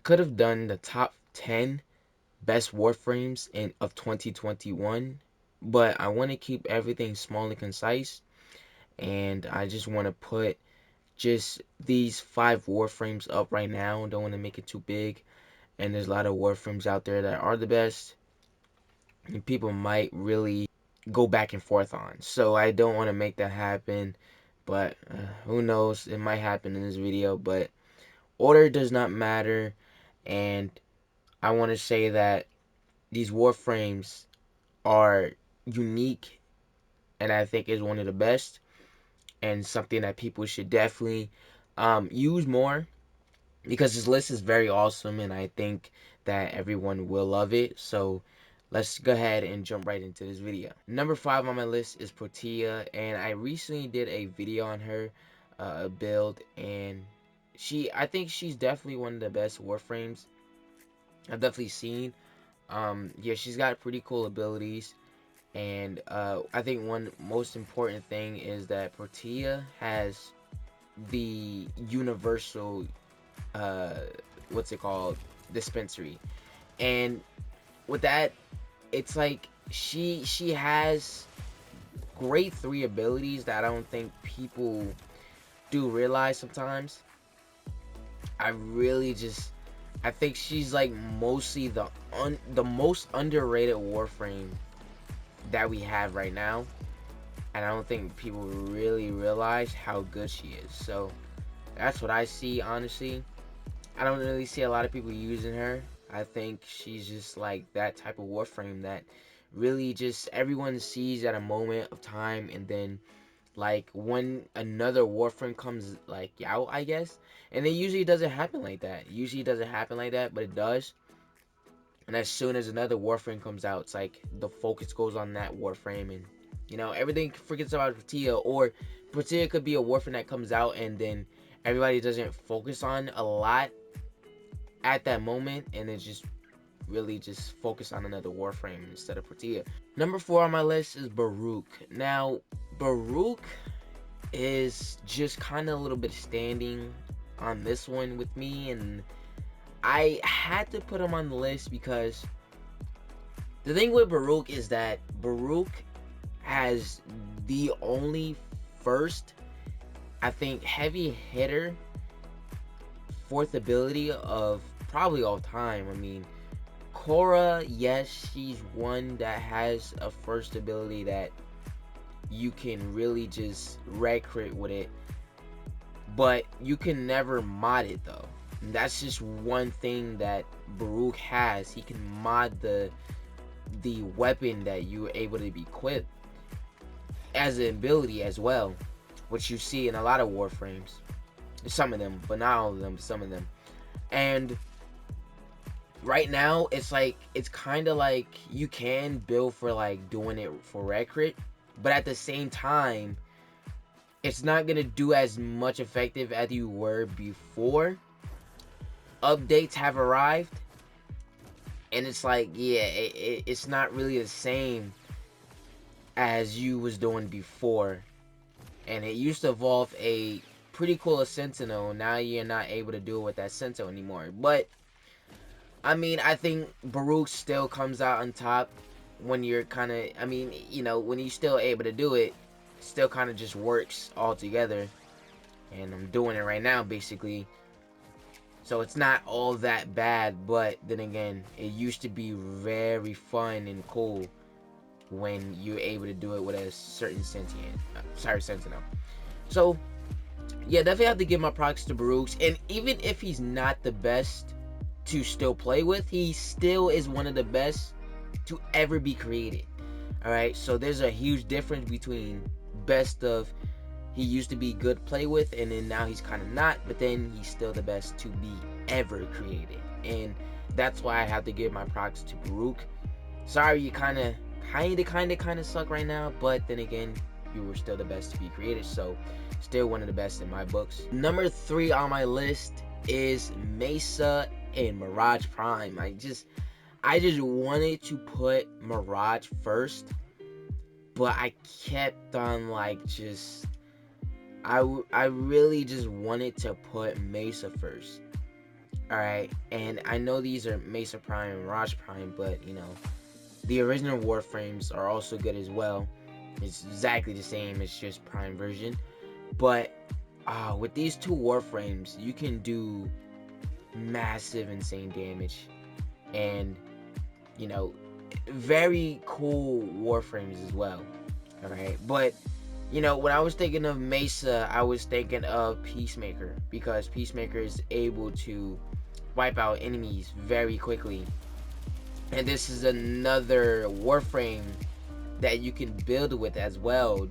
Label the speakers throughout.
Speaker 1: could have done the top 10 best Warframes of 2021, but I want to keep everything small and concise, and I just want to put just these 5 Warframes up right now. Don't want to make it too big, and there's a lot of Warframes out there that are the best, and people might really go back and forth on. So I don't want to make that happen, but who knows? It might happen in this video, but order does not matter, and I want to say that these Warframes are unique, and I think is one of the best, and something that people should definitely use more, because this list is very awesome, and I think that everyone will love it. So let's go ahead and jump right into this video. Number 5 on my list is Protea, and I recently did a video on her build, and I think she's definitely one of the best Warframes I've definitely seen. Yeah, she's got pretty cool abilities, and I think one most important thing is that Protea has the universal what's it called, dispensary, and with that, it's like she has great 3 abilities that I don't think people do realize sometimes. I think she's like mostly the most underrated Warframe that we have right now, and I don't think people really realize how good she is. So that's what I see, honestly. I don't really see a lot of people using her. I think she's just like that type of Warframe that really just everyone sees at a moment of time, and then like when another Warframe comes like out, I guess, and it usually doesn't happen like that. Usually it doesn't happen like that, but it does. And as soon as another Warframe comes out, it's like the focus goes on that Warframe, and everything forgets about Protea. Or Protea could be a Warframe that comes out, and then everybody doesn't focus on a lot at that moment, and it's just really just focus on another Warframe instead of Protea. Number 4 on my list is Barduch. Now, Barduch is just kind of a little bit standing on this one with me, and I had to put him on the list because the thing with Barduch is that Barduch has the only first, I think, heavy hitter 4th ability of probably all time. I mean, Cora, yes, she's one that has a first ability that you can really just red crit with it, but you can never mod it though. And that's just one thing that Barduch has. He can mod the weapon that you're able to be equipped as an ability as well, which you see in a lot of Warframes. Some of them, but not all of them, some of them. And right now, it's kind of like you can build for like doing it for red crit, but at the same time, it's not gonna do as much effective as you were before. Updates have arrived, and it's like, yeah, it's not really the same as you was doing before. And it used to evolve a pretty cool Sentinel. Now you're not able to do it with that Sentinel anymore. But I mean, I think Barduch still comes out on top when you're kind of, I mean, when you're still able to do it, still kind of just works all together. And I'm doing it right now, basically. So it's not all that bad, but then again, it used to be very fun and cool when you're able to do it with a certain Sentinel. So yeah, definitely have to give my props to Barduch. And even if he's not the best to still play with, he still is one of the best to ever be created. Alright, so there's a huge difference between best of he used to be good to play with, and then now he's kind of not, but then he's still the best to be ever created. And that's why I have to give my props to Barduch. Sorry, you kind of suck right now, but then again, you were still the best to be created, so still one of the best in my books. Number 3 on my list is Mesa and Mirage Prime. I just wanted to put Mirage first, but I kept on I really just wanted to put Mesa first. Alright, and I know these are Mesa Prime and Raj Prime, but you know, the original Warframes are also good as well. It's exactly the same, it's just Prime version. But with these two Warframes, you can do massive, insane damage. And, you know, very cool Warframes as well. Alright, but you know, when I was thinking of Mesa, I was thinking of Peacemaker, because Peacemaker is able to wipe out enemies very quickly. And this is another Warframe that you can build with as well,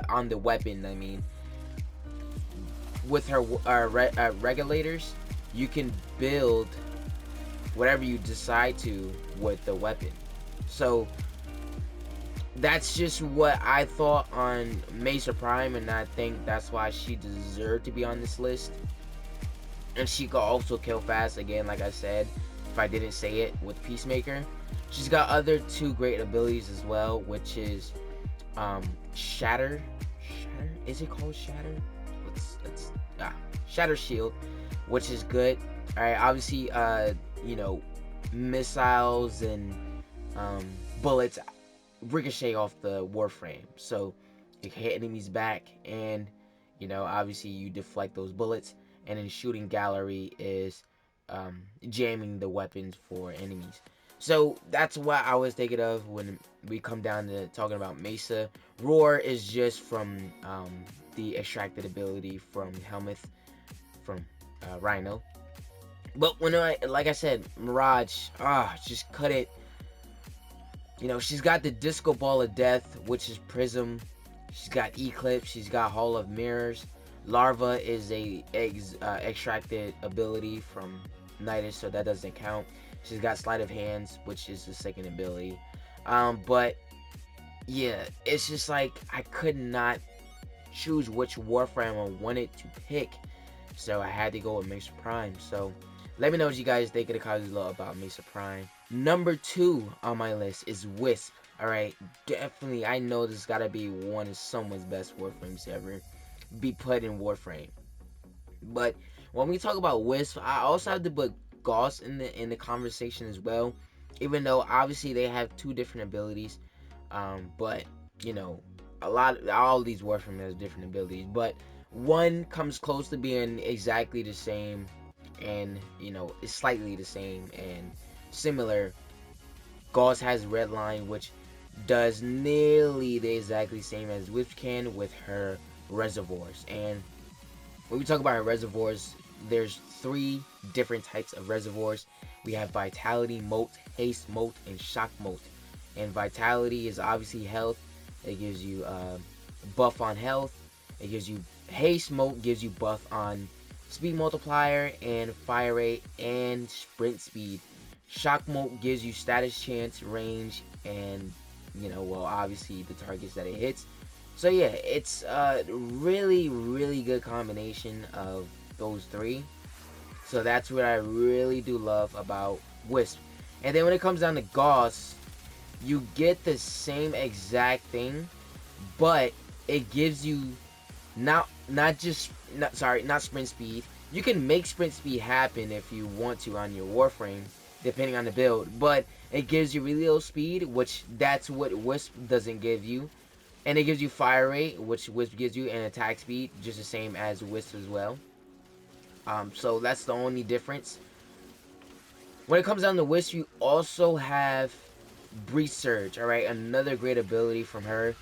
Speaker 1: on the weapon. I mean, with her regulators, you can build whatever you decide to with the weapon. So that's just what I thought on Mesa Prime, and I think that's why she deserved to be on this list. And she could also kill fast, again, like I said, if I didn't say it, with Peacemaker. She's got other two great abilities as well, which is Shatter. Is it called Shatter? Let's Shatter Shield, which is good. Alright, obviously, you know, missiles and bullets ricochet off the Warframe, so you can hit enemies back, and you know, obviously you deflect those bullets. And then shooting gallery is jamming the weapons for enemies. So that's what I was thinking of when we come down to talking about Mesa. Roar is just from the extracted ability from Helmuth, from Rhino. But when like I said, Mirage, just couldn't. You know, she's got the Disco Ball of Death, which is Prism. She's got Eclipse. She's got Hall of Mirrors. Larva is a extracted ability from Nidus, so that doesn't count. She's got Sleight of Hands, which is the second ability. But yeah, it's just like I could not choose which Warframe I wanted to pick, so I had to go with Mesa Prime. So let me know what you guys think in the comments below about Mesa Prime. Number 2 on my list is Wisp. Alright, definitely, I know this gotta be one of someone's best Warframes ever be put in Warframe. But when we talk about Wisp, I also have to put Gauss in the conversation as well, even though obviously they have two different abilities. But you know, all of these Warframe has different abilities, but one comes close to being exactly the same, and you know, it's slightly the same and similar. Gauss has Redline, which does nearly the exactly same as Wisp can with her reservoirs. And when we talk about her reservoirs, there's 3 different types of reservoirs. We have Vitality Mote, Haste Mote, and Shock Mote. And Vitality is obviously health. It gives you buff on health. It gives you Haste Mote, gives you buff on speed multiplier and fire rate and sprint speed. Shock Mote gives you status chance, range, and you know, well, obviously the targets that it hits. So yeah, it's a really, really good combination of those 3. So that's what I really do love about Wisp. And then when it comes down to Gauss, you get the same exact thing, but it gives you not sprint speed. You can make sprint speed happen if you want to on your Warframe, depending on the build, but it gives you really low speed, which that's what Wisp doesn't give you. And it gives you fire rate, which Wisp gives you, and attack speed, just the same as Wisp as well. So that's the only difference. When it comes down to Wisp, you also have Breach Surge, alright? Another great ability from her.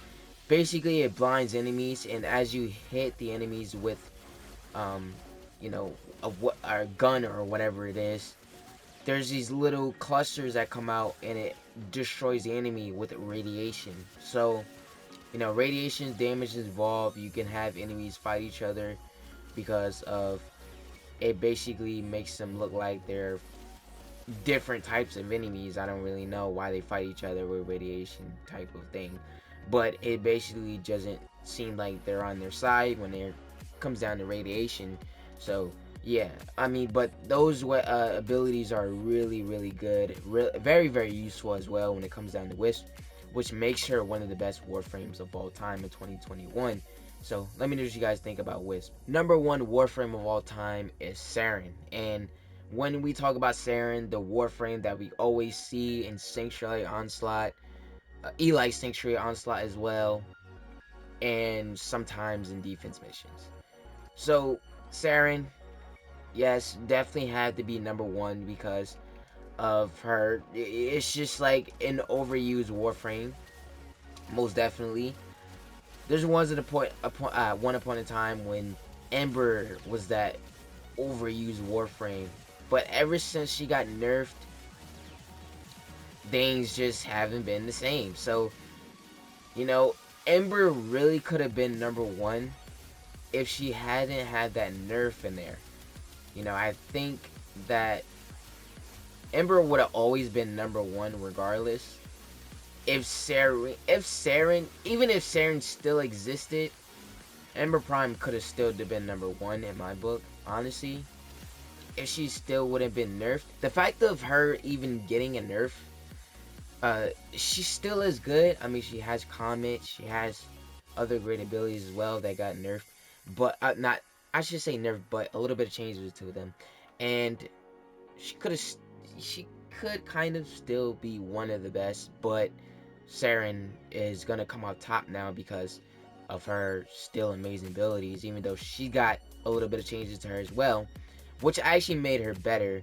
Speaker 1: Basically, it blinds enemies, and as you hit the enemies with, you know, a gun or whatever it is, there's these little clusters that come out, and it destroys the enemy with radiation. So, you know, radiation damage is involved. You can have enemies fight each other because of it. Basically makes them look like they're different types of enemies. I don't really know why they fight each other with radiation type of thing, but it basically doesn't seem like they're on their side when it comes down to radiation. So yeah, I mean, but those abilities are really, really good, very, very useful as well when it comes down to Wisp, which makes her one of the best Warframes of all time in 2021. So let me know what you guys think about Wisp. Number 1 Warframe of all time is Sarin, and when we talk about Sarin, the Warframe that we always see in Sanctuary Onslaught, Eli Sanctuary Onslaught as well, and sometimes in defense missions. So Sarin, yes, definitely had to be number one because of her. It's just like an overused Warframe, most definitely. There's ones at one upon a time when Ember was that overused Warframe, but ever since she got nerfed, things just haven't been the same. So, you know, Ember really could have been number one if she hadn't had that nerf in there. You know, I think that Ember would have always been number one regardless. If Sarin, even if Sarin still existed, Ember Prime could have still been number one in my book, honestly. If she still would have been nerfed. The fact of her even getting a nerf, she still is good. I mean, she has Comet, she has other great abilities as well that got nerfed. But, not, I should say nerfed, but a little bit of changes to them. And she could kind of still be one of the best, but Sarin is gonna come out top now because of her still amazing abilities, even though she got a little bit of changes to her as well, which actually made her better,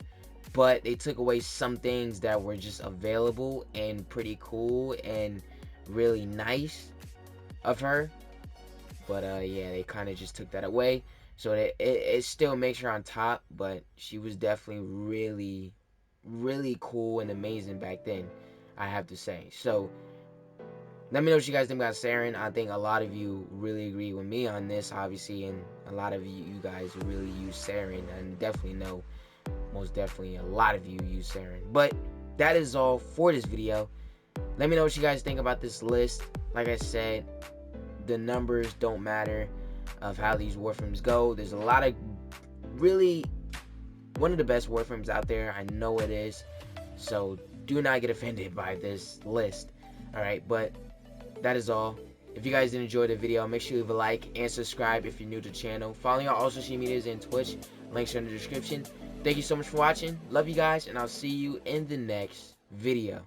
Speaker 1: but they took away some things that were just available and pretty cool and really nice of her. But yeah, they kind of just took that away, so it still makes her on top, but she was definitely really cool and amazing back then, I have to say. So let me know what you guys think about Sarin. I think a lot of you really agree with me on this, obviously, and a lot of you guys really use Sarin, and definitely know, most definitely, a lot of you use Sarin. But that is all for this video. Let me know what you guys think about this list. Like I said, the numbers don't matter of how these Warframes go. There's a lot of really one of the best Warframes out there. I know it is. So do not get offended by this list. Alright, but that is all. If you guys did enjoy the video, make sure you leave a like and subscribe if you're new to the channel. Follow me on all social medias and Twitch. Links are in the description. Thank you so much for watching. Love you guys, and I'll see you in the next video.